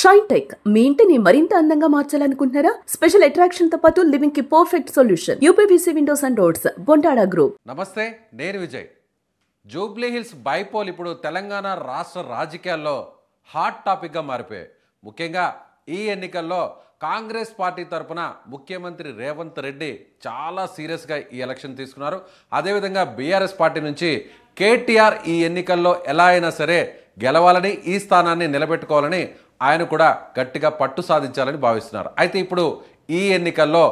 Shine tech మీ ఇంటిని మరింత అందంగా మార్చాలనుకుంటున్నారా? స్పెషల్ అట్రాక్షన్ తో పాటు లివింగ్ కి perfect solution. UPVC windows and doors, Bontada group. నమస్తే, నేను విజయ్. జూబ్లీ హిల్స్ బైపోల్ ఇప్పుడు తెలంగాణ రాష్ట్ర రాజకీయాల్లో హాట్ టాపిక్గా మారిపోయాయి. ముఖ్యంగా ఈ ఎన్నికల్లో కాంగ్రెస్ పార్టీ తరఫున ముఖ్యమంత్రి రేవంత్ రెడ్డి చాలా సీరియస్గా ఈ ఎలక్షన్ తీసుకున్నారు. అదేవిధంగా బీఆర్ఎస్ పార్టీ నుంచి కేటీఆర్ ఈ ఎన్నికల్లో ఎలా అయినా సరే గెలవాలని, ఈ స్థానాన్ని నిలబెట్టుకోవాలని ఆయన కూడా గట్టిగా పట్టు సాధించాలని భావిస్తున్నారు. అయితే ఇప్పుడు ఈ ఎన్నికల్లో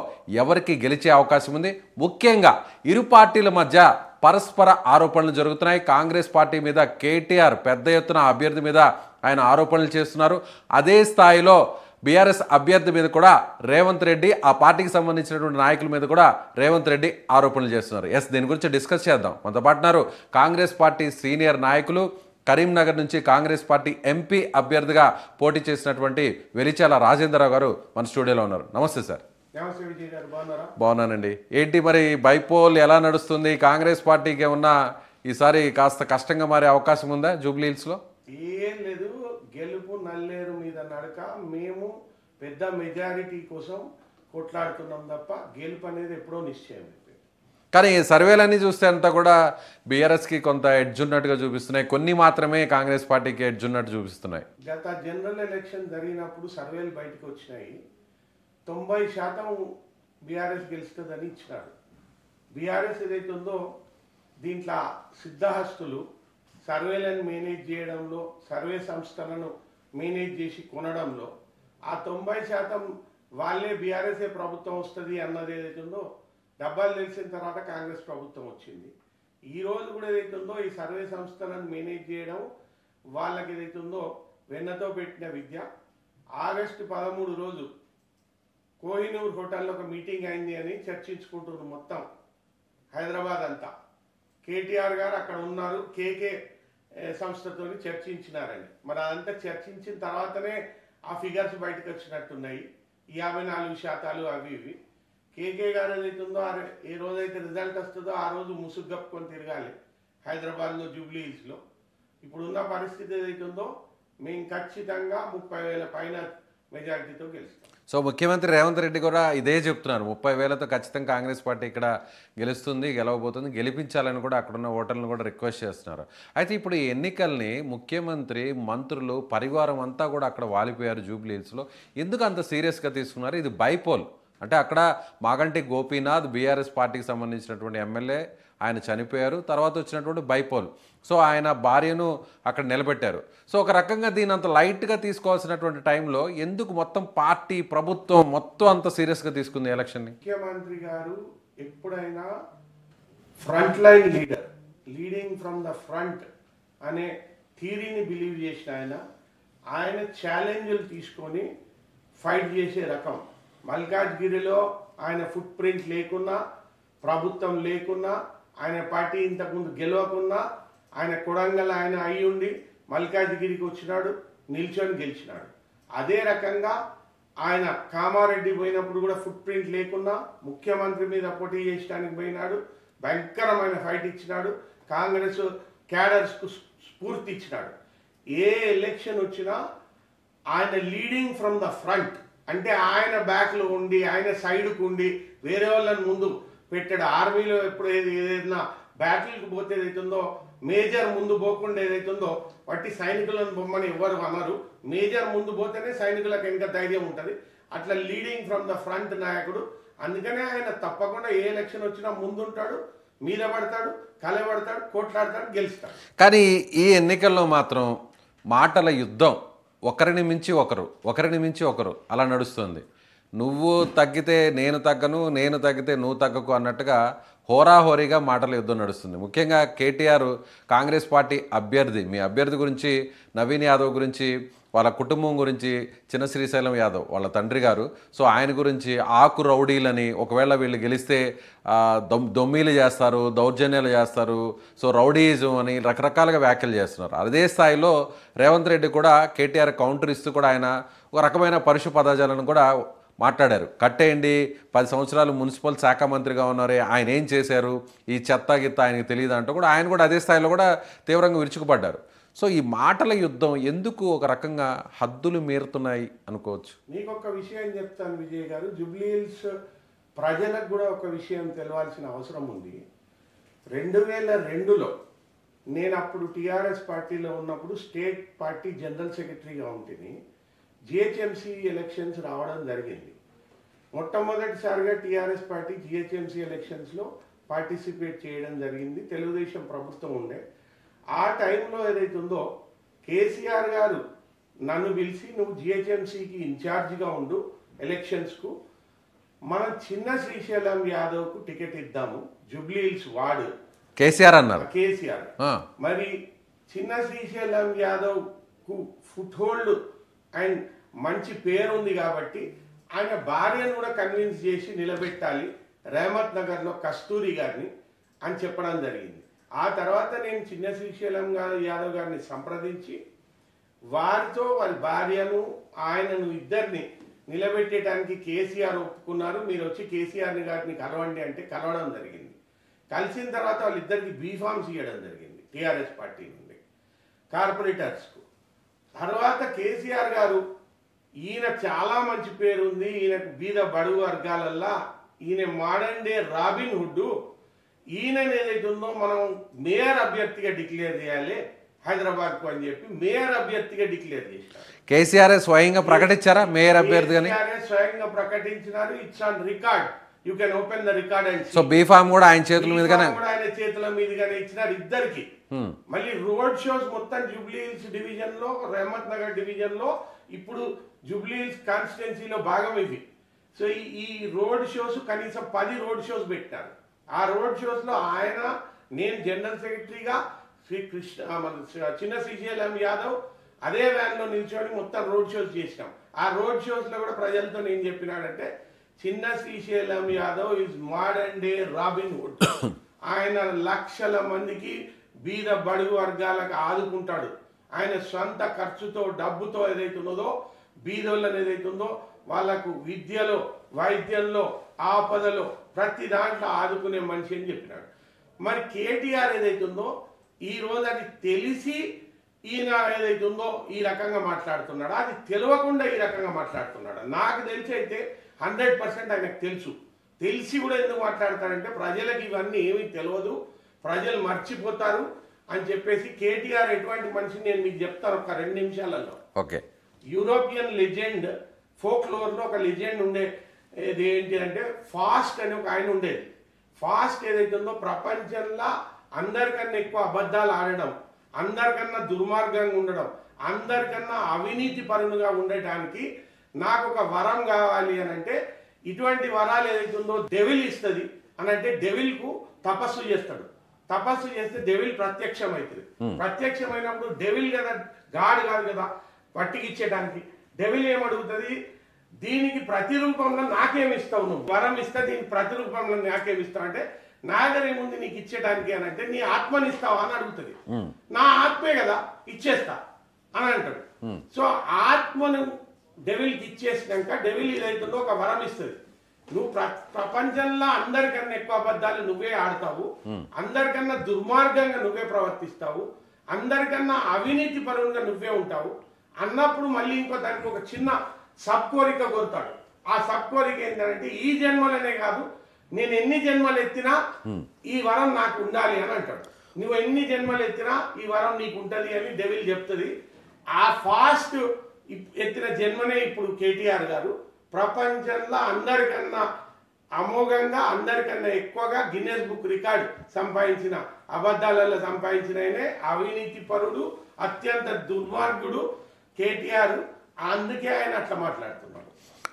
ఎవరికి గెలిచే అవకాశం ఉంది? ముఖ్యంగా ఇరు పార్టీల మధ్య పరస్పర ఆరోపణలు జరుగుతున్నాయి. కాంగ్రెస్ పార్టీ మీద కేటీఆర్ పెద్ద ఎత్తున అభ్యర్థి మీద ఆయన ఆరోపణలు చేస్తున్నారు. అదే స్థాయిలో బీఆర్ఎస్ అభ్యర్థి మీద కూడా రేవంత్ రెడ్డి, ఆ పార్టీకి సంబంధించినటువంటి నాయకుల మీద కూడా రేవంత్ రెడ్డి ఆరోపణలు చేస్తున్నారు. దీని గురించి డిస్కస్ చేద్దాం. మనతో పాటున్నారు కాంగ్రెస్ పార్టీ సీనియర్ నాయకులు, కరీంనగర్ నుంచి కాంగ్రెస్ పార్టీ ఎంపీ అభ్యర్థిగా పోటీ చేసినటువంటి వెలిచాల రాజేంద్రరావు గారు మన స్టూడియోలో ఉన్నారు. నమస్తే సార్. బాగున్నానండి. ఏంటి మరి బైపోల్ ఎలా నడుస్తుంది? కాంగ్రెస్ పార్టీకి ఏమన్నా ఈసారి కాస్త కష్టంగా మారే అవకాశం ఉందా జూబ్లీ హిల్స్లో? ఏం లేదు, గెలుపు నల్లేరు మీద నడక. మేము పెద్ద మెజారిటీ కోసం కొట్లాడుతున్నాం తప్ప గెలుపు అనేది ఎప్పుడో నిశ్చయం. కానీ సర్వేలన్నీ చూస్తే అంతా కూడా బీఆర్ఎస్కి కొంత ఎడ్జ్ ఉన్నట్టుగా చూపిస్తున్నాయి, కొన్ని మాత్రమే కాంగ్రెస్ పార్టీకి ఎడ్జ్ ఉన్నట్టు చూపిస్తున్నాయి. గత జనరల్ ఎలక్షన్ జరిగినప్పుడు సర్వేలు బయటకు వచ్చినాయి. 90% బీఆర్ఎస్ గెలుస్తుందని ఇచ్చినాడు. బీఆర్ఎస్ ఏదైతే ఉందో దీంట్లో సిద్ధహస్తులు సర్వేలను మేనేజ్ చేయడంలో, సర్వే సంస్థలను మేనేజ్ చేసి కొనడంలో ఆ 90% వాళ్ళే బీఆర్ఎస్ఏ ప్రభుత్వం వస్తుంది అన్నది ఏదైతే ఉందో డబ్బాలు తెలిసిన తర్వాత కాంగ్రెస్ ప్రభుత్వం వచ్చింది. ఈరోజు కూడా ఏదైతే ఉందో ఈ సర్వే సంస్థలను మేనేజ్ చేయడం వాళ్ళకి ఏదైతే ఉందో వెన్నతో పెట్టిన విద్య. ఆగస్టు 13 రోజు కోహినూర్ హోటల్లో ఒక మీటింగ్ అయింది అని చర్చించుకుంటున్నారు మొత్తం హైదరాబాద్ అంతా. కేటీఆర్ గారు అక్కడ ఉన్నారు, కేకే సంస్థతో చర్చించినారని. మరి అదంతా చర్చించిన తర్వాతనే ఆ ఫిగర్స్ బయటకు వచ్చినట్టున్నాయి, 54% అవి ఇవి. కేకే గారు ఏదైతుందో ఏ రోజైతే రిజల్ట్ వస్తుందో ఆ రోజు ముసుగు కప్పుకొని తిరగాలి హైదరాబాద్లో, జూబ్లీ హిల్స్లో. ఇప్పుడున్న పరిస్థితి ఏదైతుందో మేము ఖచ్చితంగా 30,000 పైన మెజారిటీతో గెలుస్తాం. సో ముఖ్యమంత్రి రేవంత్ రెడ్డి కూడా ఇదే చెప్తున్నారు, 30,000తో ఖచ్చితంగా కాంగ్రెస్ పార్టీ ఇక్కడ గెలుస్తుంది, గెలవబోతుంది, గెలిపించాలని కూడా అక్కడున్న ఓటర్లను కూడా రిక్వెస్ట్ చేస్తున్నారు. అయితే ఇప్పుడు ఈ ఎన్నికల్ని ముఖ్యమంత్రి, మంత్రులు, పరివారం అంతా కూడా అక్కడ వాలిపోయారు జూబ్లీ హిల్స్లో. ఎందుకు అంత సీరియస్గా తీసుకున్నారు? ఇది బైపోల్ అంటే అక్కడ మాగంటి గోపీనాథ్ బీఆర్ఎస్ పార్టీకి సంబంధించినటువంటి ఎమ్మెల్యే, ఆయన చనిపోయారు. తర్వాత వచ్చినటువంటి బైపోల్, సో ఆయన భార్యను అక్కడ నిలబెట్టారు. సో ఒక రకంగా దీని అంత లైట్గా తీసుకోవాల్సినటువంటి టైంలో ఎందుకు మొత్తం పార్టీ, ప్రభుత్వం మొత్తం అంత సీరియస్గా తీసుకుంది ఎలక్షన్ని? ముఖ్యమంత్రి గారు ఎప్పుడైనా front line leader, leading from the front అనే థియరీని బిలీవ్ చేసిన ఆయన ఛాలెంజ్లు తీసుకొని ఫైట్ చేసే రకం. మల్కాజ్గిరిలో ఆయన ఫుట్ ప్రింట్ లేకున్నా, ప్రభుత్వం లేకున్నా, ఆయన పార్టీ ఇంతకుముందు గెలవకున్నా, ఆయన కొడంగల్ ఆయన అయి ఉండి మల్కాజ్గిరికి వచ్చినాడు, నిల్చొని గెలిచినాడు. అదే రకంగా ఆయన కామారెడ్డి పోయినప్పుడు కూడా ఫుట్ ప్రింట్ లేకున్నా ముఖ్యమంత్రి మీద పోటీ చేయడానికి పోయినాడు, భయంకరమైన ఫైట్ ఇచ్చినాడు, కాంగ్రెస్ క్యాడర్స్కు స్ఫూర్తి ఇచ్చినాడు. ఏ ఎలక్షన్ వచ్చినా ఆయన లీడింగ్ ఫ్రమ్ ద ఫ్రంట్ అంటే ఆయన బ్యాక్లో ఉండి, ఆయన సైడ్కు ఉండి వేరే వాళ్ళని ముందు పెట్టాడు. ఆర్మీలో ఎప్పుడు ఏదైనా బ్యాటిల్కి పోతే ఏదైతుందో మేజర్ ముందు పోకుండా ఏదైతుందో వాటి సైనికులను బొమ్మని ఎవరు అన్నారు. మేజర్ ముందు పోతేనే సైనికులకు ఇంకా ధైర్యం ఉంటుంది. అట్లా లీడింగ్ ఫ్రమ్ ద ఫ్రంట్ నాయకుడు. అందుకనే ఆయన తప్పకుండా ఏ ఎలక్షన్ వచ్చినా ముందుంటాడు, మీద పడతాడు, కలబడతాడు, కొట్లాడతాడు, గెలుస్తాడు. కానీ ఈ ఎన్నికల్లో మాత్రం మాటల యుద్ధం, ఒకరిని మించి ఒకరు, ఒకరిని మించి ఒకరు అలా నడుస్తుంది. నువ్వు తగ్గితే నేను తగ్గను, నేను తగ్గితే నువ్వు తగ్గకు అన్నట్టుగా హోరాహోరీగా మాటల యుద్ధం నడుస్తుంది. ముఖ్యంగా కేటీఆర్ కాంగ్రెస్ పార్టీ అభ్యర్థి, మీ అభ్యర్థి గురించి, నవీన్ యాదవ్ గురించి, వాళ్ళ కుటుంబం గురించి, చిన్న శ్రీశైలం యాదవ్ వాళ్ళ తండ్రి గారు, సో ఆయన గురించి ఆకు రౌడీలని, ఒకవేళ వీళ్ళు గెలిస్తే దొమ్మీలు చేస్తారు, దౌర్జన్యాలు చేస్తారు, సో రౌడీయిజం అని రకరకాలుగా వ్యాఖ్యలు చేస్తున్నారు. అదే స్థాయిలో రేవంత్ రెడ్డి కూడా కేటీఆర్ కౌంటర్ ఇస్తూ కూడా ఆయన ఒక రకమైన పరుష పదజాలను కూడా మాట్లాడారు. కట్టేయండి, 10 సంవత్సరాలు మున్సిపల్ శాఖ మంత్రిగా ఉన్నారే, ఆయన ఏం చేశారు, ఈ చెత్త గిత్త ఆయనకి తెలియదు అంటూ కూడా ఆయన కూడా అదే స్థాయిలో కూడా తీవ్రంగా విరుచుకుపడ్డారు. సో ఈ మాటల యుద్ధం ఎందుకు ఒక రకంగా హద్దులు మీరుతున్నాయి అనుకోవచ్చు? మీకు ఒక విషయం చెప్తాను విజయ్ గారు, జూబ్లీ హిల్స్ ప్రజలకు కూడా ఒక విషయం తెలవాల్సిన అవసరం ఉంది. 2002లో నేను అప్పుడు టీఆర్ఎస్ పార్టీలో ఉన్నప్పుడు స్టేట్ పార్టీ జనరల్ సెక్రటరీగా ఉంటుంది. జిహెచ్ఎంసీ ఎలక్షన్స్ రావడం జరిగింది. మొట్టమొదటిసారిగా టీఆర్ఎస్ పార్టీ జిహెచ్ఎంసీ ఎలక్షన్స్లో పార్టిసిపేట్ చేయడం జరిగింది. తెలుగుదేశం ప్రభుత్వం ఉండే ఆ టైంలో ఏదైతే ఉందో కేసీఆర్ గారు నన్ను పిలిచి నువ్వు జిహెచ్ఎంసీకి ఇన్ఛార్జిగా ఉండు ఎలక్షన్స్కు, మనం చిన్న శ్రీశైలం యాదవ్కు టికెట్ ఇద్దాము, జూబ్లీ హిల్స్ వార్డు కేసీఆర్ అన్నారు. కేసీఆర్ మరి చిన్న శ్రీశైలం యాదవ్కు ఫుట్ హోల్డ్ అండ్ మంచి పేరుంది కాబట్టి ఆయన భార్యను కూడా కన్విన్స్ చేసి నిలబెట్టాలి రేమత్ నగర్లో కస్తూరి గారిని అని చెప్పడం జరిగింది. ఆ తర్వాత నేను చిన్న శ్రీశైలం యాదవ్ గారిని సంప్రదించి వారితో వారి భార్యను ఆయనను ఇద్దరిని నిలబెట్టడానికి కేసీఆర్ ఒప్పుకున్నారు. మీరు వచ్చి కేసీఆర్ గారిని కలవండి అంటే కలవడం జరిగింది. కలిసిన తర్వాత వాళ్ళిద్దరికి బీఫామ్స్ ఇవ్వడం జరిగింది టీఆర్ఎస్ పార్టీ నుండి కార్పొరేటర్స్కు. తర్వాత కేసీఆర్ గారు ఈయన చాలా మంచి పేరుంది, ఈయనకు బీద బడుగు వర్గాలల్లా ఈయన మోడర్న్ డే రాబిన్ హుడ్, ఈయన ఏదైతే ఉందో మనం మేయర్ అభ్యర్థిగా డిక్లేర్ చేయాలి హైదరాబాద్కు అని చెప్పి మేయర్ అభ్యర్థిగా డిక్లేర్ చేశారు. కేసీఆర్ స్వయంగా ప్రకటించారా మేయర్ అభ్యర్థిగాని? స్వయంగా ప్రకటించినారు. It's on record, you can open the record and so B form కూడా ఆయన చేతుల మీదుగానే ఆయన చేతుల మీదుగానే ఇచ్చినారు ఇద్దరికి. మళ్ళీ రోడ్ షోస్ మొత్తం జూబ్లీ హిల్స్ డివిజన్ లో, రేమత్ నగర్ డివిజన్ లో, ఇప్పుడు జూబ్లీ హిల్స్ కాన్స్టిట్యున్సీలో భాగం ఇది. సో ఈ రోడ్ షోస్ కనీసం 10 రోడ్ షోస్ పెట్టారు. ఆ రోడ్ షోస్ లో ఆయన, నేను జనరల్ సెక్రటరీగా చిన్న శ్రీశైలం యాదవ్ అదే వ్యాన్ లో నిల్చొని మొత్తం రోడ్ షోస్ చేసినాం. ఆ రోడ్ షోస్ లో కూడా ప్రజలతో నేను చెప్పినాడంటే చిన్న Srisailam Yadav is modern day robin hood. ఆయన లక్షల మందికి బీద బడుగు వర్గాలకు ఆదుకుంటాడు. ఆయన సొంత ఖర్చుతో డబ్బుతో ఏదైతే ఉన్నదో బీదోళ్ళని ఏదైతే ఉందో వాళ్ళకు విద్యలో, వైద్యంలో, ఆపదలో ప్రతి దాంట్లో ఆదుకునే మనిషి అని చెప్పినాడు. మరి కేటీఆర్ ఏదైతే ఉందో ఈ రోజు అది తెలిసి ఈయన ఏదైతే ఉందో ఈ రకంగా మాట్లాడుతున్నాడు, అది తెలియకుండా ఈ రకంగా మాట్లాడుతున్నాడు. నాకు తెలిసి అయితే 100% ఆయనకు తెలుసు. తెలిసి కూడా ఎందుకు మాట్లాడతారంటే ప్రజలకు ఇవన్నీ ఏమీ తెలియదు, ప్రజలు మర్చిపోతారు అని చెప్పేసి. కేటీఆర్ ఎటువంటి మనిషి నేను మీకు చెప్తాను ఒక 2 నిమిషాలలో. ఓకే, యూరోపియన్ లెజెండ్ ఫోక్లోర్లో ఒక లెజెండ్ ఉండే, ఏంటి అంటే ఫాస్ట్ అని ఒక ఆయన ఉండేది. ఫాస్ట్ ఏదైతే ఉందో ప్రపంచంలో అందరికన్నా ఎక్కువ అబద్ధాలు ఆడడం, అందరికన్నా దుర్మార్గంగా ఉండడం, అందరికన్నా అవినీతి పరునుగా ఉండటానికి నాకు ఒక వరం కావాలి అని అంటే, ఇటువంటి వరాలు ఏదైతే ఉందో డెవిల్ ఇస్తుంది అని అంటే డెవిల్కు తపస్సు చేస్తాడు. తపస్సు చేస్తే డెవిల్ ప్రత్యక్షం అవుతుంది. ప్రత్యక్షమైనప్పుడు డెవిల్ కదా, గాడ్ కాదు కదా పట్టికిచ్చేయడానికి. డెవిల్ ఏమడుగుతుంది, దీనికి ప్రతిరూపంలో నాకేమిస్తావు, నువ్వు వరం ఇస్తా దీనికి ప్రతిరూపంలో నాకేమిస్తావు అంటే, నా దగ్గర ఏముంది నీకు ఇచ్చేయడానికి అని అంటే నీ ఆత్మని ఇస్తావా అని అడుగుతుంది. నా ఆత్మే కదా ఇచ్చేస్తా అని అంటాడు. సో ఆత్మను డెవిల్కి ఇచ్చేసినాక డెవిల్ ఏదైతుందో ఒక వరం ఇస్తుంది. నువ్వు ప్రపంచంలో అందరికన్నా ఎక్కువ అబద్ధాలు నువ్వే ఆడతావు, అందరికన్నా దుర్మార్గంగా నువ్వే ప్రవర్తిస్తావు, అందరికన్నా అవినీతి పరువుగా నువ్వే ఉంటావు అన్నప్పుడు మళ్ళీ ఇంకో దానికి ఒక చిన్న సబ్ కోరిక కోరుతాడు. ఆ సబ్ కోరిక ఏంటంటే ఈ జన్మలనే కాదు, నేను ఎన్ని జన్మలు ఎత్తినా ఈ వరం నాకు ఉండాలి అని అంటాడు. నువ్వు ఎన్ని జన్మలు ఎత్తినా ఈ వరం నీకు ఉంటుంది అని డెవిల్ చెప్తుంది. ఆ ఫాస్ట్ ఎత్తిన జన్మనే ఇప్పుడు కేటీఆర్ గారు. ప్రపంచంలో అందరికన్నా అమోఘంగా, అందరికన్నా ఎక్కువగా గిన్నెస్ బుక్ రికార్డ్ సంపాదించిన, అబద్ధాలలో సంపాదించిన అవినీతి పరుడు, అత్యంత దుర్మార్గుడు కేటీఆర్. అందుకే ఆయన అట్లా మాట్లాడుతున్నాడు.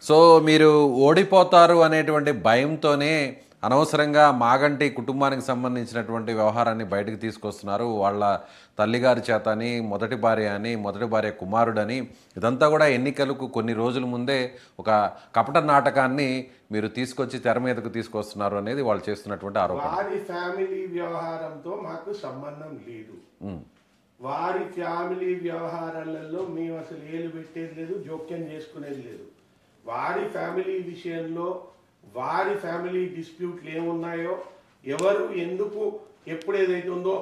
సో మీరు ఓడిపోతారు అనేటువంటి భయంతోనే అనవసరంగా మాగంటి కుటుంబానికి సంబంధించినటువంటి వ్యవహారాన్ని బయటకు తీసుకొస్తున్నారు. వాళ్ళ తల్లిగారి చేత అని, మొదటి భార్య అని, మొదటి భార్య కుమారుడని, ఇదంతా కూడా ఎన్నికలకు కొన్ని రోజుల ముందే ఒక కపట నాటకాన్ని మీరు తీసుకొచ్చి తెర మీదకు తీసుకొస్తున్నారు అనేది వాళ్ళు చేస్తున్నటువంటి ఆరోపణ. వారి ఫ్యామిలీ వ్యవహారంతో మాకు సంబంధం లేదు. వారి ఫ్యామిలీ వ్యవహారాలలో మేము అసలు ఏలు పెట్టేది లేదు, జోక్యం చేసుకునేది లేదు. వారి ఫ్యామిలీ విషయంలో వారి ఫ్యామిలీ డిస్ప్యూట్లు ఏమున్నాయో, ఎవరు ఎందుకు ఎప్పుడు ఏదైతే ఉందో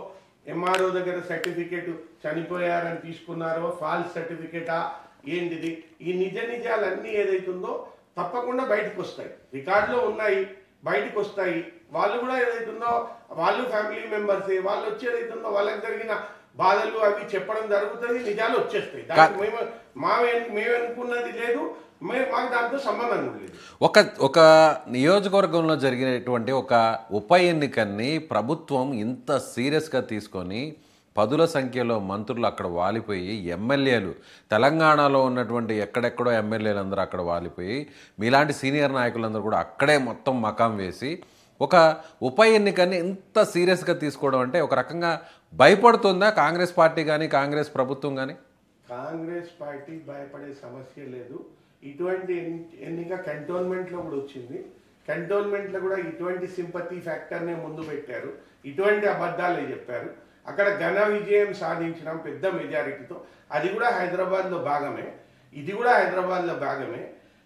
ఎంఆర్ఓ దగ్గర సర్టిఫికేట్ చనిపోయారని తీసుకున్నారో ఫాల్స్ సర్టిఫికేటా ఏంటిది, ఈ నిజాలన్నీ ఏదైతుందో తప్పకుండా బయటకు వస్తాయి, రికార్డులో ఉన్నాయి, బయటకు వస్తాయి. వాళ్ళు కూడా ఏదైతుందో వాళ్ళు ఫ్యామిలీ మెంబర్స్, వాళ్ళు వచ్చి ఏదైతుందో వాళ్ళకి జరిగిన బాధలు అవి చెప్పడం జరుగుతుంది, నిజాలు వచ్చేస్తాయి. దానికి మేము అనుకున్నది లేదు, మాకు దాంతో సంబంధం లేదు. ఒక నియోజకవర్గంలో జరిగినటువంటి ఒక ఉప ఎన్నికని ప్రభుత్వం ఇంత సీరియస్గా తీసుకొని పదుల సంఖ్యలో మంత్రులు అక్కడ వాలిపోయి, ఎమ్మెల్యేలు తెలంగాణలో ఉన్నటువంటి ఎక్కడెక్కడో ఎమ్మెల్యేలు అందరూ అక్కడ వాలిపోయి, మీలాంటి సీనియర్ నాయకులందరూ కూడా అక్కడే మొత్తం మకాం వేసి ఒక ఉప ఎన్నికని ఇంత సీరియస్గా తీసుకోవడం అంటే ఒక రకంగా భయపడుతుందా కాంగ్రెస్ పార్టీ కానీ కాంగ్రెస్ ప్రభుత్వం కానీ? కాంగ్రెస్ పార్టీ భయపడే సమస్య లేదు. ఇటువంటి ఎన్నిక కంటోన్మెంట్లో కూడా వచ్చింది. కంటోన్మెంట్లో కూడా ఇటువంటి సింపతి ఫ్యాక్టర్నే ముందు పెట్టారు, ఇటువంటి అబద్ధాలే చెప్పారు. అక్కడ ఘన విజయం సాధించడం పెద్ద మెజారిటీతో, అది కూడా హైదరాబాద్లో భాగమే, ఇది కూడా హైదరాబాద్లో భాగమే.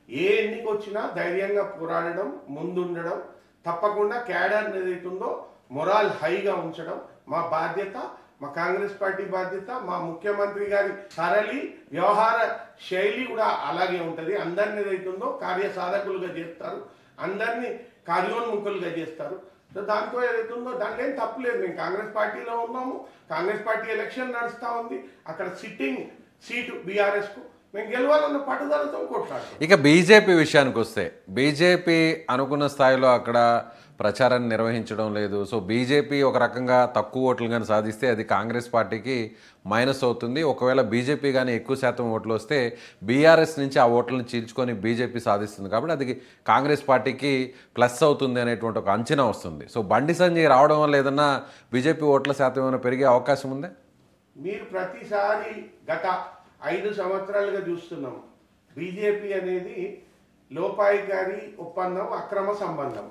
ఏ ఎన్నిక వచ్చినా ధైర్యంగా పోరాడడం, ముందుండడం, తప్పకుండా క్యాడర్ ఏదైతుందో మొరాల్ హైగా ఉంచడం మా బాధ్యత, మా కాంగ్రెస్ పార్టీ బాధ్యత. మా ముఖ్యమంత్రి గారి సరళి వ్యవహార శైలి కూడా అలాగే ఉంటుంది. అందరిని ఏదైతుందో కార్యసాధకులుగా చేస్తారు, అందరినీ కార్యోన్ముఖులుగా చేస్తారు. సో దాంతో ఏదైతుందో దాంట్లో ఏం తప్పులేదు. మేము కాంగ్రెస్ పార్టీలో ఉన్నాము, కాంగ్రెస్ పార్టీ ఎలక్షన్ నడుస్తూ ఉంది, అక్కడ సిట్టింగ్ సీటు బీఆర్ఎస్కు మేము గెలవాలన్న పట్టుదలతో కొట్లాడతాం. ఇక బీజేపీ విషయానికి వస్తే, బీజేపీ అనుకున్న స్థాయిలో అక్కడ ప్రచారాన్ని నిర్వహించడం లేదు. సో బీజేపీ ఒక రకంగా తక్కువ ఓట్లు కానీ సాధిస్తే అది కాంగ్రెస్ పార్టీకి మైనస్ అవుతుంది. ఒకవేళ బీజేపీ కానీ ఎక్కువ శాతం ఓట్లు వస్తే బీఆర్ఎస్ నుంచి ఆ ఓట్లను చీల్చుకొని బీజేపీ సాధిస్తుంది, కాబట్టి అది కాంగ్రెస్ పార్టీకి ప్లస్ అవుతుంది అనేటువంటి ఒక అంచనా వస్తుంది. సో బండి సంజయ్ రావడం వల్ల ఏదన్నా బీజేపీ ఓట్ల శాతం ఏమైనా పెరిగే అవకాశం ఉందా? మీరు ప్రతిసారి గత 5 సంవత్సరాలుగా చూస్తున్నాం, బీజేపీ అనేది లోపాయికారి ఒప్పందం, అక్రమ సంబంధం.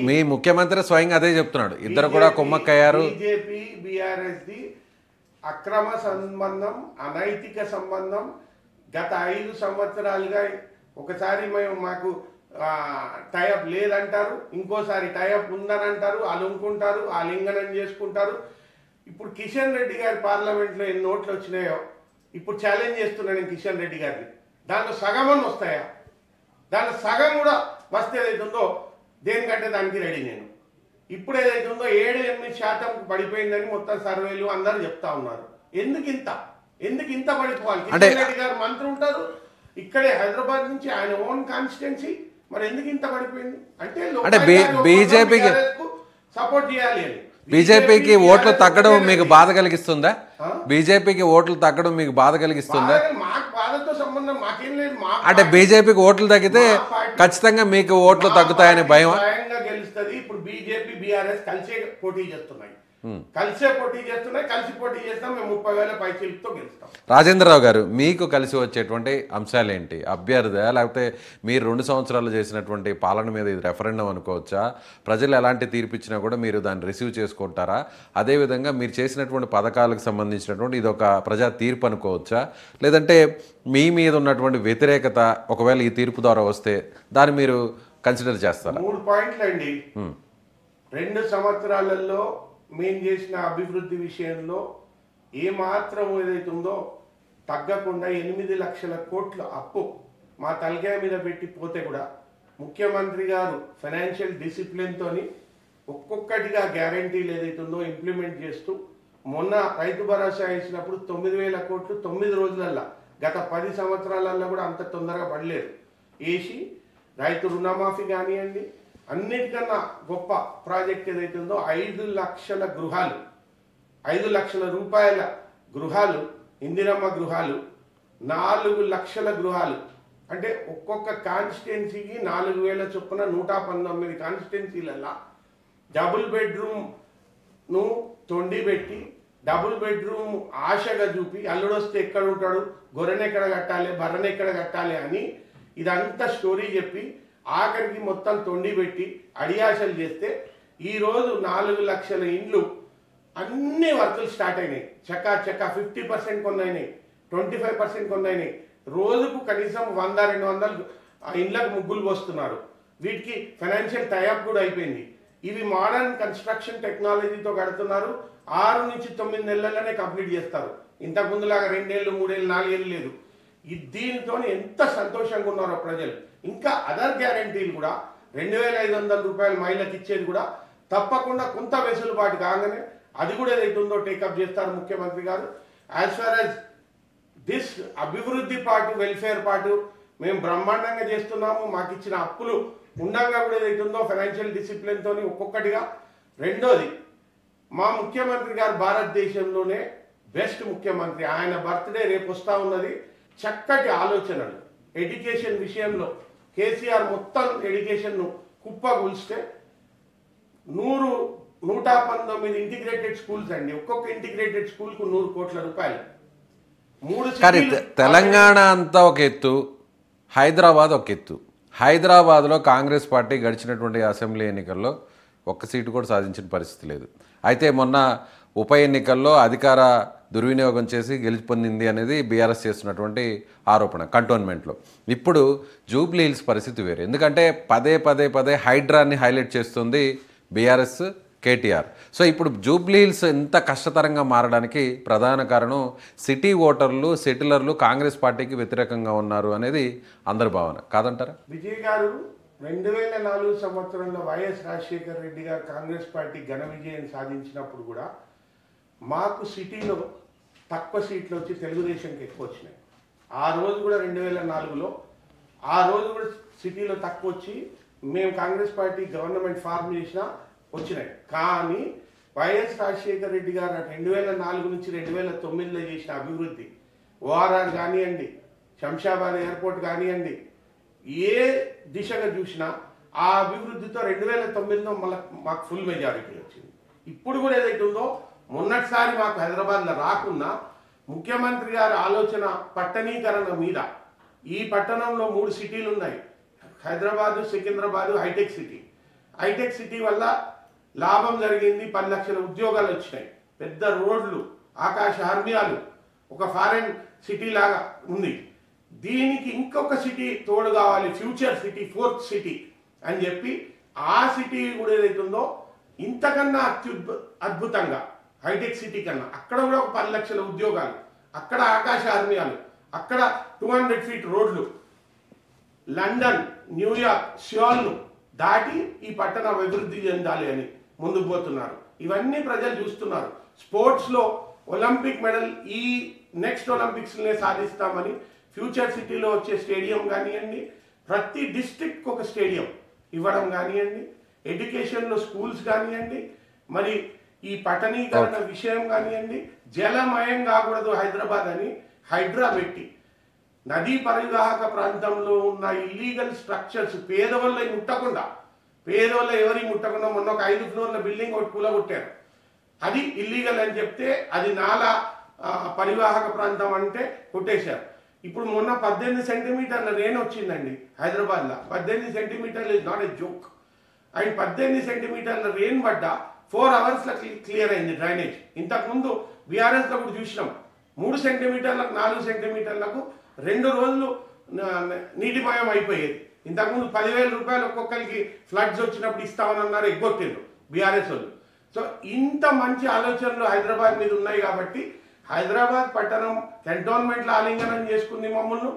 మీ ముఖ్యమంత్రి స్వయంగా అదే చెప్తున్నాడు, ఇద్దరు కూడా కుమ్మక్కయ్యారు. బీజేపీ బీఆర్ఎస్ ది అక్రమ సంబంధం, అనైతిక సంబంధం. గత 5 సంవత్సరాలుగా ఒకసారి మాకు టైఅప్ లేదంటారు, ఇంకోసారి టైఅప్ ఉందని అంటారు, అలుంకుంటారు, ఆలింగనం చేసుకుంటారు. ఇప్పుడు కిషన్ రెడ్డి గారి పార్లమెంట్లో ఎన్ని నోట్లు వచ్చినాయో ఇప్పుడు ఛాలెంజ్ చేస్తున్నాను నేను కిషన్ రెడ్డి గారిని. దాంట్లో సగమని వస్తాయా? దాంట్లో సగం కూడా వస్తే ఏదైతుందో దేనికంటే దానికి రెడీ నేను. ఇప్పుడు ఏదైతుందో 7-8% పడిపోయిందని మొత్తం సర్వేలు అందరూ చెప్తా ఉన్నారు. ఎందుకు ఇంత పడిపోవాలి? కిషన్ రెడ్డి గారు మంత్రి ఉంటారు ఇక్కడే హైదరాబాద్ నుంచి, ఆయన ఓన్ కాన్స్టిట్యున్సీ, మరి ఎందుకు ఇంత పడిపోయింది అంటే బీజేపీకి సపోర్ట్ చేయాలి అని. బీజేపీకి ఓట్లు తగ్గడం మీకు బాధ కలిగిస్తుందా? బీజేపీకి ఓట్లు తగ్గడం మీకు బాధ కలిగిస్తుందా? మాకు బాధతో సంబంధం మాకేం లేదు. అంటే బీజేపీకి ఓట్లు తగ్గితే ఖచ్చితంగా మీకు ఓట్లు తగ్గుతాయని భయం? స్వయంగా గెలుస్తుంది. ఇప్పుడు బీజేపీ బీఆర్ఎస్ కలిసే పోటీ చేస్తున్నాయి, కలిసి పోటీ చేస్తాం. మేము 30,000 పైచీలతో గెలుస్తాం. రాజేంద్రరావు గారు, మీకు కలిసి వచ్చేటువంటి అంశాలు ఏంటి? అభ్యర్థి, లేకపోతే మీరు 2 సంవత్సరాలు చేసినటువంటి పాలన మీద ఇది రెఫరెండం అనుకోవచ్చా? ప్రజలు ఎలాంటి తీర్పు ఇచ్చినా కూడా మీరు దాన్ని రిసీవ్ చేసుకుంటారా? అదేవిధంగా మీరు చేసినటువంటి పథకాలకు సంబంధించినటువంటి ఇది ఒక ప్రజా తీర్పు అనుకోవచ్చా? లేదంటే మీ మీద ఉన్నటువంటి వ్యతిరేకత ఒకవేళ ఈ తీర్పు ద్వారా వస్తే దాన్ని మీరు కన్సిడర్ చేస్తారా? 3 పాయింట్లు అండి. 2 సంవత్సరాలలో మేము చేసిన అభివృద్ధి విషయంలో ఏమాత్రం ఏదైతుందో తగ్గకుండా 8 లక్షల కోట్ల అప్పు మా తలకాయ మీద పెట్టి పోతే కూడా ముఖ్యమంత్రి గారు ఫైనాన్షియల్ డిసిప్లిన్తో ఒక్కొక్కటిగా గ్యారంటీలు ఏదైతుందో ఇంప్లిమెంట్ చేస్తూ మొన్న రైతు భరోసా ఇచ్చినప్పుడు 9,000 కోట్లు 9 రోజులల్లో, గత 10 సంవత్సరాలలో కూడా అంత తొందరగా పడలేదు వేసి రైతు రుణమాఫీ కానివ్వండి, అన్నిటికన్నా గొప్ప ప్రాజెక్ట్ ఏదైతుందో 5 లక్షల గృహాలు, 5 లక్షల రూపాయల గృహాలు, ఇందిరమ్మ గృహాలు, 4 లక్షల గృహాలు. అంటే ఒక్కొక్క కాన్స్టిట్యున్సీకి 4,000 చొప్పున 119 కాన్స్టిట్యున్సీలల్లో డబుల్ బెడ్రూమ్ను తొండిపెట్టి, డబుల్ బెడ్రూమ్ ఆశగా చూపి, అల్లుడొస్తే ఎక్కడ ఉంటాడు, గొర్రెనెక్కడ కట్టాలి, బర్రెనెక్కడ కట్టాలి అని ఇదంతా స్టోరీ చెప్పి ఆఖరికి మొత్తం తొండి పెట్టి అడియాసలు చేస్తే ఈరోజు 4 లక్షల ఇండ్లు అన్ని వర్కులు స్టార్ట్ అయినాయి. చక్కా 50% కొన్నాయినాయి, 25% కొన్నాయినాయి. రోజుకు కనీసం 100-200 ఇండ్లకు ముగ్గులు పోస్తున్నారు. వీటికి ఫైనాన్షియల్ టైఅప్ కూడా అయిపోయింది. ఇవి మోడర్న్ కన్స్ట్రక్షన్ టెక్నాలజీతో కడుతున్నారు. 6 నుంచి 9 నెలల్లోనే కంప్లీట్ చేస్తారు. ఇంతకు ముందులాగా 2 ఏళ్ళు 3 ఏళ్ళు 4 ఏళ్ళు లేదు. దీనితో ఎంత సంతోషంగా ఉన్నారో ప్రజలు. ఇంకా అదర్ గ్యారంటీలు కూడా 2500 రూపాయలు మహిళలకు ఇచ్చేది కూడా తప్పకుండా కొంత వెసులుబాటు కాగానే అది కూడా ఏదైతుందో టేకప్ చేస్తారు ముఖ్యమంత్రి గారు. యాజ్ ఫార్ యాజ్ దిస్ అభివృద్ధి పాటు వెల్ఫేర్ పాటు మేము బ్రహ్మాండంగా చేస్తున్నాము. మాకు ఇచ్చిన అప్పులు ఉండగా కూడా ఏదైతుందో ఫైనాన్షియల్ డిసిప్లిన్తో ఒక్కొక్కటిగా. రెండోది, మా ముఖ్యమంత్రి గారు భారతదేశంలోనే బెస్ట్ ముఖ్యమంత్రి. ఆయన బర్త్డే రేపు వస్తూ ఉన్నది. చక్కటి ఆలోచనలు ఎడ్యుకేషన్ విషయంలో కేసీఆర్ మొత్తం ఎడ్యుకేషన్ను కుప్పగూల్స్తే 119 ఇంటిగ్రేటెడ్ స్కూల్స్ అండి. ఒక్కొక్క ఇంటిగ్రేటెడ్ స్కూల్కు 100 కోట్ల రూపాయలు. 3 తెలంగాణ అంతా ఒక ఎత్తు, హైదరాబాద్ ఒక ఎత్తు. హైదరాబాద్లో కాంగ్రెస్ పార్టీ గడిచినటువంటి అసెంబ్లీ ఎన్నికల్లో ఒక్క సీటు కూడా సాధించిన పరిస్థితి లేదు. అయితే మొన్న ఉప ఎన్నికల్లో అధికార దుర్వినియోగం చేసి గెలుపొందింది అనేది బీఆర్ఎస్ చేస్తున్నటువంటి ఆరోపణ కంటోన్మెంట్లో. ఇప్పుడు జూబ్లీ హిల్స్ పరిస్థితి వేరు. ఎందుకంటే పదే హైడ్రాన్ని హైలైట్ చేస్తుంది బీఆర్ఎస్, కేటీఆర్. సో ఇప్పుడు జూబ్లీ హిల్స్ ఎంత కష్టతరంగా మారడానికి ప్రధాన కారణం సిటీ ఓటర్లు, సెటిలర్లు కాంగ్రెస్ పార్టీకి వ్యతిరేకంగా ఉన్నారు అనేది అందరి భావన కాదంటారా? విజయ్ గారు 2004 సంవత్సరంలో వైఎస్ రాజశేఖర రెడ్డి గారు కాంగ్రెస్ పార్టీ ఘన విజయం సాధించినప్పుడు కూడా మాకు సిటీలో తక్కువ సీట్లు వచ్చి తెలుగుదేశంకి ఎక్కువ వచ్చినాయి. ఆ రోజు కూడా 2004లో ఆ రోజు కూడా సిటీలో తక్కువ వచ్చి మేము కాంగ్రెస్ పార్టీ గవర్నమెంట్ ఫార్మ్ చేసినా వచ్చినాయి. కానీ వైఎస్ రాజశేఖర రెడ్డి గారు 2004 నుంచి 2009లో చేసిన అభివృద్ధి, ఓఆర్ఆర్ కానివ్వండి, శంషాబాద్ ఎయిర్పోర్ట్ కానివ్వండి, ఏ దిశగా చూసినా ఆ అభివృద్ధితో 2009లో మళ్ళీ మాకు ఫుల్ మెజారిటీ వచ్చింది. ఇప్పుడు కూడా ఏదైతే ఉందో మొన్నటిసారి మాకు హైదరాబాద్లో రాకున్నా ముఖ్యమంత్రి గారి ఆలోచన పట్టణీకరణ మీద, ఈ పట్టణంలో 3 సిటీలు ఉన్నాయి, హైదరాబాదు, సికింద్రాబాదు, హైటెక్ సిటీ. హైటెక్ సిటీ వల్ల లాభం జరిగింది. 10 లక్షల ఉద్యోగాలు వచ్చినాయి. పెద్ద రోడ్లు, ఆకాశ హర్మ్యాలు, ఒక ఫారెన్ సిటీ లాగా ఉంది. దీనికి ఇంకొక సిటీ తోడు కావాలి, ఫ్యూచర్ సిటీ, 4th సిటీ అని చెప్పి ఆ సిటీ కూడా ఏదైతుందో ఇంతకన్నా అద్భుతంగా హైటెక్ సిటీ కన్నా అక్కడ కూడా ఒక 10 లక్షల ఉద్యోగాలు, అక్కడ ఆకాశ హర్మ్యాలు, అక్కడ 200 ఫీట్ రోడ్లు, లండన్, న్యూయార్క్, సియోల్ను దాటి ఈ పట్టణం అభివృద్ధి చెందాలి అని ముందుకు పోతున్నారు. ఇవన్నీ ప్రజలు చూస్తున్నారు. స్పోర్ట్స్లో ఒలింపిక్ మెడల్ ఈ నెక్స్ట్ ఒలింపిక్స్నే సాధిస్తామని ఫ్యూచర్ సిటీలో వచ్చే స్టేడియం కానివ్వండి, ప్రతి డిస్ట్రిక్ట్కి ఒక స్టేడియం ఇవ్వడం కానివ్వండి, ఎడ్యుకేషన్లో స్కూల్స్ కానివ్వండి, మరి ఈ పట్టణీకరణ విషయం కానివ్వండి, జలమయం కాకూడదు హైదరాబాద్ అని హైడ్రా పెట్టి నదీ పరివాహక ప్రాంతంలో ఉన్న ఇల్లీగల్ స్ట్రక్చర్స్ పేదవాళ్ళ ముట్టకుండా, పేదవాళ్ళ ఎవరికి ముట్టకుండా మొన్న ఒక 5 ఫ్లోర్ల బిల్డింగ్ ఒకటి కూలగొట్టారు. అది ఇల్లీగల్ అని చెప్తే అది నాలా పరివాహక ప్రాంతం అంటే కొట్టేశారు. ఇప్పుడు మొన్న 18 సెంటీమీటర్ల రెయిన్ వచ్చిందండి హైదరాబాద్లో. 18 సెంటీమీటర్లు is not a joke. And 18 సెంటీమీటర్ల రెయిన్ పడ్డా 4 అవర్స్లో క్లియర్ అయింది డ్రైనేజ్. ఇంతకుముందు బీఆర్ఎస్లో కూడా చూసినాం, 3 సెంటీమీటర్లకు 4 సెంటీమీటర్లకు 2 రోజులు నీటిమయం అయిపోయేది. ఇంతకుముందు 10,000 రూపాయలు ఒక్కొక్కరికి ఫ్లడ్స్ వచ్చినప్పుడు ఇస్తామని అన్నారు, ఎగ్గొట్టిండ్రు బీఆర్ఎస్ వాళ్ళు. సో ఇంత మంచి ఆలోచనలు హైదరాబాద్ మీద ఉన్నాయి కాబట్టి హైదరాబాద్ పట్టణం కంటోన్మెంట్లో ఆలింగనం చేసుకుంది మమ్మల్ని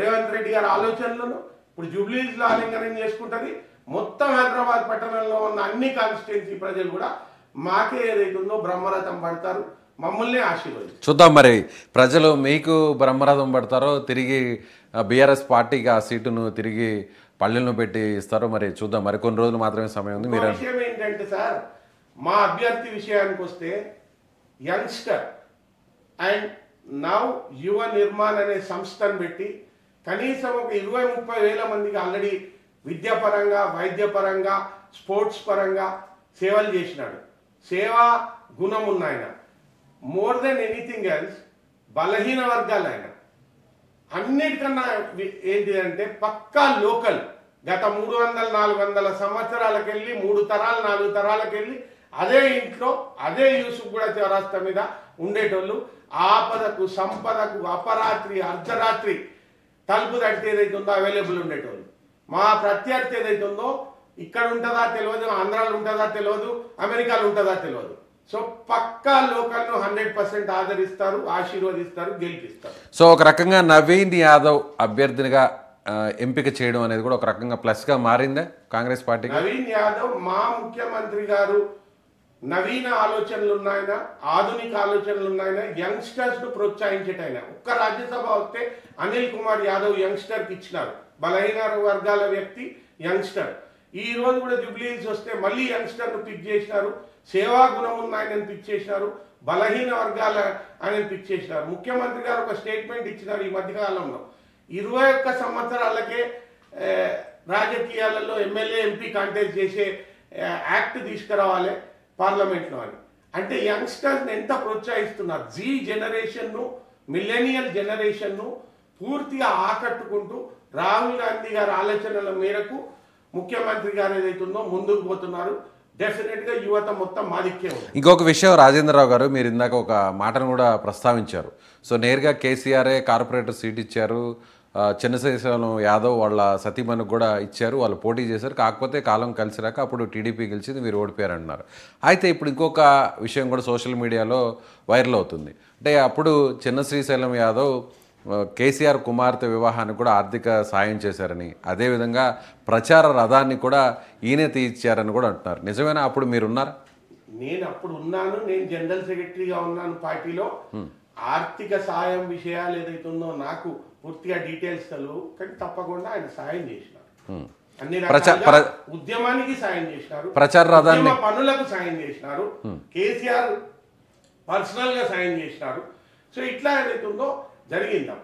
రేవంత్ రెడ్డి గారి ఆలోచనలను. ఇప్పుడు జూబ్లీహిల్స్లో ఆలింగనం చేసుకుంటుంది. మొత్తం హైదరాబాద్ పట్టణంలో ఉన్న అన్ని కాన్స్టిట్యున్సీ ప్రజలు కూడా మాకే ఏదైతుందో బ్రహ్మరథం పడతారు, మమ్మల్ని ఆశీర్వదిస్తారు. చూద్దాం మరి ప్రజలు మీకు బ్రహ్మరథం పడతారో, తిరిగి బీఆర్ఎస్ పార్టీకి ఆ సీటును తిరిగి పల్లెలను పెట్టి ఇస్తారో మరి చూద్దాం. మరి కొన్ని రోజులు మాత్రమే సమయం ఉంది. మీరు విషయం ఏంటంటే సార్, మా అభ్యర్థి విషయానికి వస్తే యంగ్స్టర్ అండ్ నవ్ యువ నిర్మాణ్ అనే సంస్థను పెట్టి కనీసం ఒక 20-30 వేల మందికి ఆల్రెడీ విద్యాపరంగా, వైద్యపరంగా, స్పోర్ట్స్ పరంగా సేవలు చేసినాడు. సేవా గుణం ఉన్న ఆయన. మోర్ దెన్ ఎనీథింగ్ ఎల్స్ బలహీన వర్గాలు ఆయన. అన్నిటికన్నా ఏంటి అంటే పక్కా లోకల్. గత 300-400 సంవత్సరాలకెళ్ళి 3 తరాలు 4 తరాలకెళ్ళి అదే ఇంట్లో అదే యూసుఫ్గూడ చౌరస్తా మీద ఉండేటోళ్ళు. ఆపదకు, సంపదకు, అపరాత్రి, అర్ధరాత్రి తలుపు తడితే ఏదైతే ఉందో అవైలబుల్ ఉండేటోళ్ళు. మా ప్రత్యర్థి ఏదైతే ఉందో ఇక్కడ ఉంటుందా తెలియదు, ఆంధ్రాలో ఉంటుందా తెలియదు, అమెరికాలో ఉంటుందా తెలియదు. సో పక్కా లోకల్ను 100% ఆదరిస్తారు, ఆశీర్వదిస్తారు, గెలిపిస్తారు. సో ఒక రకంగా నవీన్ యాదవ్ అభ్యర్థినిగా ఎంపిక చేయడం అనేది కూడా ఒక రకంగా ప్లస్గా మారిందా కాంగ్రెస్ పార్టీకి? నవీన్ యాదవ్ మా ముఖ్యమంత్రి గారు నవీన ఆలోచనలు ఉన్నాయన, ఆధునిక ఆలోచనలు ఉన్నాయన, యంగ్స్టర్స్ ను ప్రోత్సహించేటైనా. ఒక్క రాజ్యసభ వస్తే అనిల్ కుమార్ యాదవ్ యంగ్స్టర్కి ఇచ్చినారు, బలహీన వర్గాల వ్యక్తి యంగ్స్టర్. ఈ రోజు కూడా జూబ్లీహిల్స్ వస్తే మళ్ళీ యంగ్స్టర్ను పిక్ చేసినారు, సేవా గుణం ఉన్న ఆయనను పిక్ చేసినారు, బలహీన వర్గాల ఆయనను పిక్ చేసినారు. ముఖ్యమంత్రి గారు ఒక స్టేట్మెంట్ ఇచ్చినారు ఈ మధ్యకాలంలో, 21 సంవత్సరాలకే రాజకీయాలలో ఎమ్మెల్యే ఎంపీ కాంటెస్ట్ చేసే యాక్ట్ తీసుకురావాలి పార్లమెంట్లో అని. అంటే యంగ్స్టర్స్ని ఎంత ప్రోత్సహిస్తున్నారు. జీ జనరేషన్ను, మిల్లెనియల్ జనరేషన్ను పూర్తిగా ఆకట్టుకుంటూ రాహుల్ గాంధీ గారి ఆలోచనల మేరకు ముఖ్యమంత్రి గారు ఏదైతుందో ముందుకు పోతున్నారు. డెఫినెట్గా యువత మొత్తం మాదిక్కే ఉంది. ఇంకొక విషయం రాజేంద్రరావు గారు, మీరు ఇందాక ఒక మాటను కూడా ప్రస్తావించారు. సో నేరుగా కేసీఆరే కార్పొరేటర్ సీట్ ఇచ్చారు, చంద్రశేఖర్ యాదవ్ వాళ్ళ సతీమణికి కూడా ఇచ్చారు, వాళ్ళు పోటీ చేశారు. కాకపోతే కాలం కలిసిరాక అప్పుడు టీడీపీ గెలిచింది, మీరు ఓడిపోయారంటున్నారు. అయితే ఇప్పుడు ఇంకొక విషయం కూడా సోషల్ మీడియాలో వైరల్ అవుతుంది. అంటే అప్పుడు శ్రీశైలం యాదవ్ కేసీఆర్ కుమార్తె వివాహానికి కూడా ఆర్థిక సాయం చేశారని, అదేవిధంగా ప్రచార రథాన్ని కూడా ఈయనే తీయించారని కూడా అంటున్నారు. నిజమేనా? అప్పుడు మీరున్నారా? నేను అప్పుడు ఉన్నాను, నేను జనరల్ సెక్రటరీగా ఉన్నాను పార్టీలో. ఆర్థిక సాయం విషయాలు ఏదైతుందో నాకు పూర్తిగా డీటెయిల్స్ తెలియవు, కానీ తప్పకుండా ఆయన సాయం చేసినారు. అన్ని రకాల ఉద్యమానికి సాయం చేసినారు, ప్రచార రథాన్ని పనులకు సాయం చేసినారు, కేసీఆర్ పర్సనల్ గా సాయం చేసినారు. సో ఇట్లా ఏదైతుందో జరిగింది.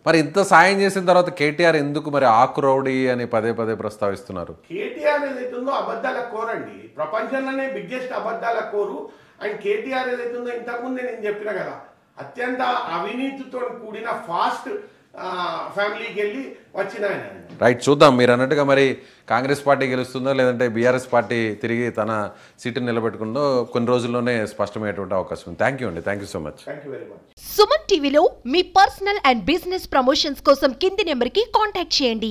మరి ఇంత సాయం చేసిన తర్వాత కేటీఆర్ ఎందుకు మరి ఆకు రౌడీ అని పదే పదే ప్రస్తావిస్తున్నారు? కేటీఆర్ ఏదైతుందో అబద్ధాల కోరండి, ప్రపంచంలోనే బిగ్గెస్ట్ అబద్ధాల కోరు. అండ్ కేటీఆర్ ఏదైతుందో ఇంతకుముందే నేను చెప్పిన కదా, అత్యంత అవినీతితో కూడిన ఫాస్ట్ ఫ్యామిలీకి వెళ్ళి వచ్చిన ఆయన. రైట్, చూద్దాం. మీరు అన్నట్టుగా మరి కాంగ్రెస్ పార్టీ గెలుస్తుందో లేదంటే బీఆర్ఎస్ పార్టీ తిరిగి తన సీటును నిలబెట్టుకుందో కొన్ని రోజుల్లోనే స్పష్టమయ్యేటువంటి అవకాశం ఉంది. థ్యాంక్ యూ అండి, thank you so much. Thank you very much. Suman టీవీలో మీ పర్సనల్ అండ్ బిజినెస్ ప్రమోషన్స్ కోసం కింది నెంబర్కి కాంటాక్ట్ చేయండి.